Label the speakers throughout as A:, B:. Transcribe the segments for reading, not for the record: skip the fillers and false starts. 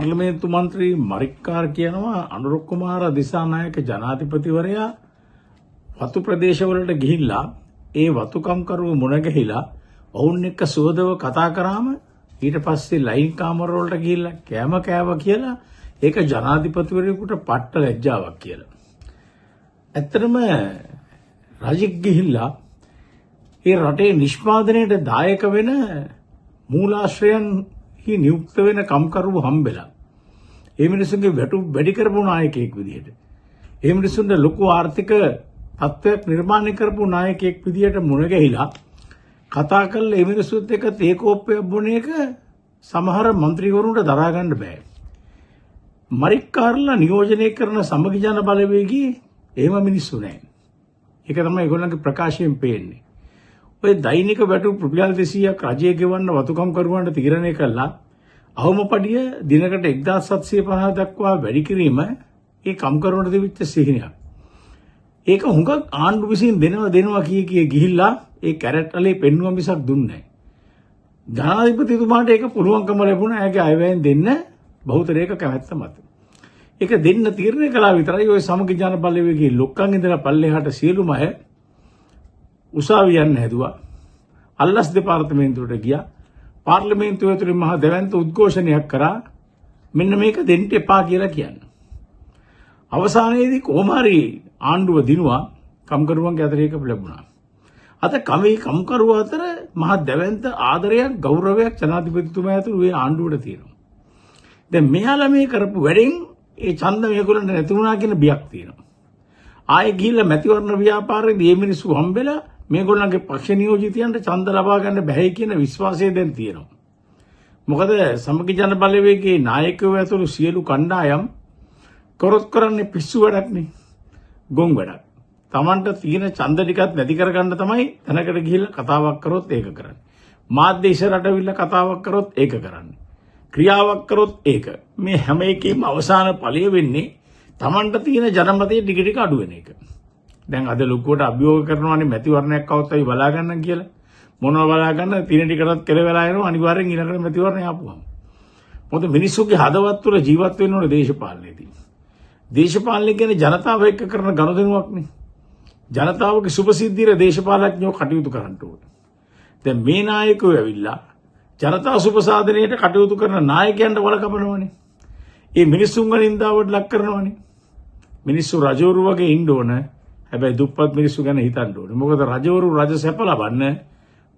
A: පාර්ලිමේන්තු මන්ත්‍රී මරික්කාර් කියනවා අනුර කුමාර දිසානායක ජනාධිපතිවරයා වතු ප්‍රදේශවලට ගිහිල්ලා ඒ වතුකම්කරුවෝ මුණ ගැහිලා ඔවුන් එක්ක සුවදව කතා කරාම ඊට පස්සේ ලයින් කාමර වලට ගිහිල්ලා කෑම කෑවා කියලා ඒක ජනාධිපතිවරයෙකුට පට්ට ලැජ්ජාවක් කියලා. ඇත්තටම රජෙක් ගිහිල්ලා ඒ රටේ නිෂ්පාදනයට දායක වෙන මූලාශ්‍රයන් නියුක්ත වෙන කම්කරුවෝ හම්බෙලා ඒ මිනිස්සුන්ගේ වැටු වැඩි කරපු නායකයෙක් විදිහට ඒ මිනිස්සුන්ට ලොකු ආර්ථික තත්ත්වයක් නිර්මාණය කරපු නායකයෙක් විදිහට මුණ ගැහිලා කතා කරලා ඒ මිනිස්සුත් එක්ක තේ කෝප්පයක් බොන එක සමහර മന്ത്രിවරුන්ට දරා ගන්න බෑ. මරික්කාර්ලා නියෝජනය කරන සමගි ජන බලවේගී එහෙම මිනිස්සු නැහැ. ඒක තමයි ඒගොල්ලන්ගේ ප්‍රකාශයෙන් පේන්නේ. ඔය දෛනික වැටු රුපියල් 200ක් රජයේ ගෙවන්න වතුකම් කරුවන්ට තීරණය කළා අවමපඩිය දිනකට 1750 දක්වා වැඩි කිරීම ඒ කම්කරුවන්ට දෙවිච්ච සිහිනයක්. ඒක හුඟක් ආණ්ඩු විසින් දෙනවා කිය ගිහිල්ලා ඒ කැරට් වලේ පෙන්නුව මිසක් දුන්නේ නැහැ. ජනාධිපතිතුමාට ඒක පුළුවන්කම ලැබුණා ඇගේ අයවැයෙන් දෙන්න බහුතරයක කැමැත්ත මත. ඒක දෙන්න තීරණය කළා විතරයි ඔය සමගි ජන බලවේගයේ ලොක්කන් ඉඳලා පල්ලෙහාට සියලුම අය උසාවි යන්න හැදුවා. අල්ලස් දෙපාර්තමේන්තුවට ගියා. පාර්ලිමේන්තුව ඇතුළේ මහා දැවැන්ත උද්ඝෝෂණයක් කරා මෙන්න මේක දෙන්න එපා කියලා කියන්නේ. අවසානයේදී කොහොම හරි ආණ්ඩුව දිනුවා කම්කරුවන්ගේ අතර ඒක ලැබුණා. අද කම්කරුව අතර මහා දැවැන්ත ආදරයක් ගෞරවයක් ජනාධිපතිතුමා ඇතුළු ඒ ආණ්ඩුවට තියෙනවා. දැන් මෙයාලා මේ කරපු වැඩෙන් ඒ ඡන්ද මේගොල්ලන්ට නැති වුණා කියන බියක් තියෙනවා. ආයේ ගිහිල්ලා මැතිවරණ ව්‍යාපාරයේදී මේ මිනිස්සු හම්බෙලා මේගොල්ලන්ගේ පක්ෂ නියෝජිතයන්ට ඡන්ද ලබා ගන්න බැහැ කියන විශ්වාසය දැන් තියෙනවා. මොකද සමගි ජන බලවේගයේ නායකයෝ ඇතුළු සියලු කණ්ඩායම් කරොත් කරන්නේ පිස්සු වැඩක්නේ. ගොන් වැඩක්. Tamanට තියෙන ඡන්ද ටිකත් නැති කරගන්න තමයි තැනකට ගිහිල්ලා කතාවක් කරොත් ඒක කරන්නේ. මාධ්‍ය ඉස්සරහට අවිල්ලා කතාවක් කරොත් ඒක කරන්නේ. ක්‍රියාවක් කරොත් ඒක. මේ හැම එකෙම අවසාන ඵලය වෙන්නේ Tamanට තියෙන ජනමතයේ ටික ටික අඩු වෙන එක. දැන් අද ලොකුවට අභියෝග කරනවානේ මැතිවරණයක් આવුත් අපි බලා ගන්න කියලා. මොනව බලා ගන්න තියෙන ටිකටත් කෙලවෙලා යනවා අනිවාර්යෙන් ඊළඟට මැතිවරණය ආපුවම. මොකද මිනිස්සුගේ හදවත් තුළ ජීවත් වෙන්න ඕනේ දේශපාලනයේදී. දේශපාලනය කියන්නේ ජනතාව එක්ක කරන ගනුදෙනුවක්නේ. ජනතාවගේ සුභසිද්ධියට දේශපාලඥයෝ කටයුතු කරන්න ඕනේ. දැන් මේ නායකයෝ ඇවිල්ලා ජනතා සුභසාධනයට කටයුතු කරන නායකයන්ට වළකපනවනේ. ඒ මිනිස්සුන්ව නින්දාවට ලක් කරනවනේ. මිනිස්සු රජවරු වගේ ඉන්න ඕන. හැබැයි දුප්පත් මිනිස්සු ගැන හිතන්න ඕනේ. මොකද රජවරු රජ සැප ලබන්න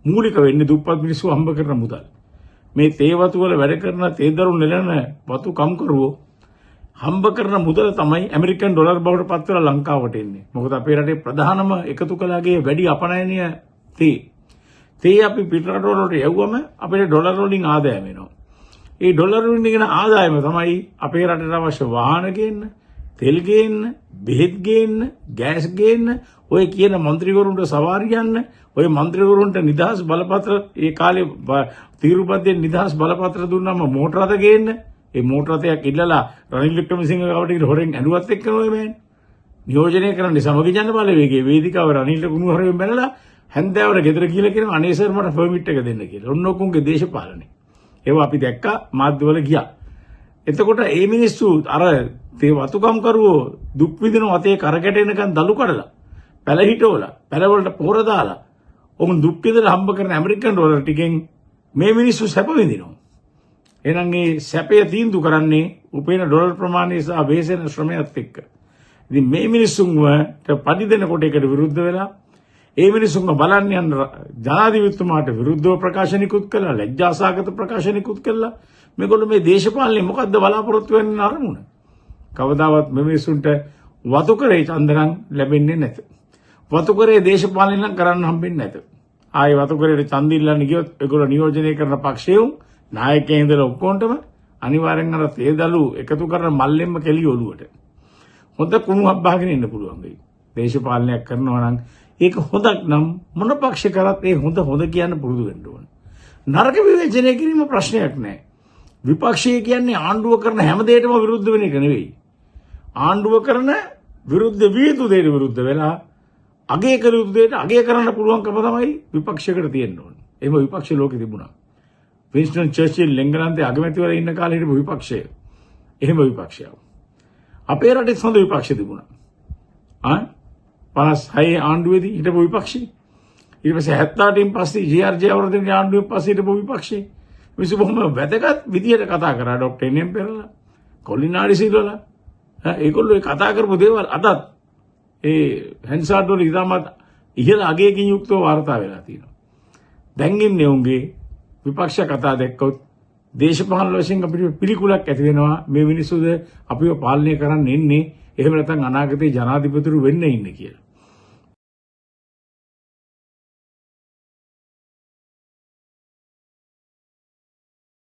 A: මූලික වෙන්නේ දුප්පත් මිනිස්සු හම්බ කරන මුදල්. මේ තේ වතු වල වැඩ කරන තේදරු නෙලන වතු කම්කරුවෝ හම්බ කරන මුදල තමයි ඇමරිකන් ඩොලර් බවට පත් වෙලා ලංකාවට එන්නේ. මොකද අපේ රටේ ප්‍රධානම එකතු කළාගේ වැඩි අපනයනීය තේ. තේ අපි පිටරට වලට යවුවම අපේ ඩොලර් වලින් ආදායම එනවා. ඒ ඩොලර් වලින් එන ආදායම තමයි අපේ රටට අවශ්‍ය වාහන ගේන්න, තෙල් ගේන්න, බෙහෙත් ගේන්න, ගෑස් ගේන්න, ඔය කියන മന്ത്രിවරුන්ට සවාරි යන්න, ඔය മന്ത്രിවරුන්ට නිදහස් බලපත්‍ර ඒ කාලේ තීරුපද්දෙන් නිදහස් බලපත්‍ර දුන්නාම මෝටර රථ ගේන්න. ඒ මෝටර රථයක් ඉල්ලලා රනිල් වික්‍රමසිංහ ගාවට හොරෙන් ඇඬුවත් එක්කම ඔය මෑන් නියෝජනය කරන්නේ සමගි ජන බලවේගයේ වේදිකාව රනිල්ට කුණු හොරෙන් බැලලා හැන්දෑවට ගෙදර කියලා කියනවා අනේ සර් මට පර්මිට් එක දෙන්න කියලා. ඔන්න ඔකුන්ගේ දේශපාලනේ. ඒවා අපි දැක්කා මාධ්‍යවල ගියා. එතකොට මේ මිනිස්සු අර තේ වතුකම් කරුවෝ දුක් විඳින වතේ කරකැටෙනකන් දලු කඩලා පැල හිටවලා පැල වලට පොර දාලා ඔවුන් දුක් විඳලා හම්බ කරන ඇමරිකන් ඩොලර් ටිකෙන් මේ මිනිස්සු සැප විඳිනවා. එහෙනම් මේ සැපය තීන්දුව කරන්නේ උපේන ඩොලර් ප්‍රමාණය සහ වේසෙන ශ්‍රමයත් එක්ක. ඉතින් මේ මිනිස්සුන්ට පඩි දෙනකොට ඒකට විරුද්ධ වෙලා ඒ මිනිස්සුන්ව බලන්න යන ජනාධිපතිතුමාට විරුද්ධව ප්‍රකාශනිකුත් කළා, ලැජ්ජාසහගත ප්‍රකාශනිකුත් කළා. මේගොල්ලෝ මේ දේශපාලනේ මොකද්ද බලාපොරොත්තු වෙන්න අරමුණ? කවදාවත් මේ මිනිස්සුන්ට වතුකරේ චන්දනම් ලැබෙන්නේ නැත. වතුකරේ දේශපාලනේ නම් කරන්න හම්බෙන්නේ නැත. ආයේ වතුකරේට ඡන්ද ඉල්ලන්න ගියොත් ඒගොල්ලෝ නියෝජනය කරන පක්ෂයෝ නායකයන් ඉඳලා ඔක්කොන්ටම අනිවාර්යෙන් අර තේදලු එකතු කරන මල්ලෙම්ම කෙලිය ඔළුවට. හොඳ කුණු හබ්බාගෙන ඉන්න පුළුවන් වෙයි. දේශපාලනයක් කරනවා නම් ඒක හොඳක් නම් මොන පක්ෂ කරත් ඒ හොඳ කියන්න පුරුදු වෙන්න ඕන. නරක විවේචනය කිරීම ප්‍රශ්නයක් නෑ. විපක්ෂය කියන්නේ ආණ්ඩුව කරන හැම දෙයකටම විරුද්ධ වෙන එක නෙවෙයි. ආණ්ඩුව කරන විරුද්ධ විය යුතු දෙයට විරුද්ධ වෙලා අගය කළ යුතු දෙයට අගය කරන්න පුළුවන්කම තමයි විපක්ෂයකට තියෙන්න ඕන. එහෙම විපක්ෂ ලෝකෙ තිබුණා. වින්ස්ටන් චර්චිල් එංගලන්තයේ අගමැතිවරයා ඉන්න කාලේ හිටපු විපක්ෂය. එහෙම විපක්ෂයක්. අපේ රටේ හොඳ විපක්ෂ තිබුණා. 56 ආණ්ඩුවේදී හිටපු විපක්ෂේ. ඊට පස්සේ 78න් පස්සේ ජේ.ආර්. ජයවර්ධනගේ ආණ්ඩුවෙන් පස්සේ හිටපු විපක්ෂේ. මිනිස්සු බොහොම වැදගත් විදියට කතා කරා ડોક્ટર එන්.එම්. පෙරේරා, කොලිනාඩි සිල්වලා. ඒගොල්ලෝ ඒ කතා කරපු දේවල් අදත් ඒ හෙන්සාඩ් වල ඉතාමත් ඉහළ අගයකින් යුක්තව වාර්තා වෙලා තියෙනවා. දැන් ඉන්නේ උන්ගේ විපක්ෂ කතා දැක්කොත් දේශපාලන වශයෙන් අපිට පිළිකුලක් ඇති වෙනවා. මේ මිනිස්සුද අපිව පාලනය කරන්න ඉන්නේ එහෙම නැත්නම් අනාගතේ ජනාධිපතිවරු වෙන්න ඉන්නේ කියලා.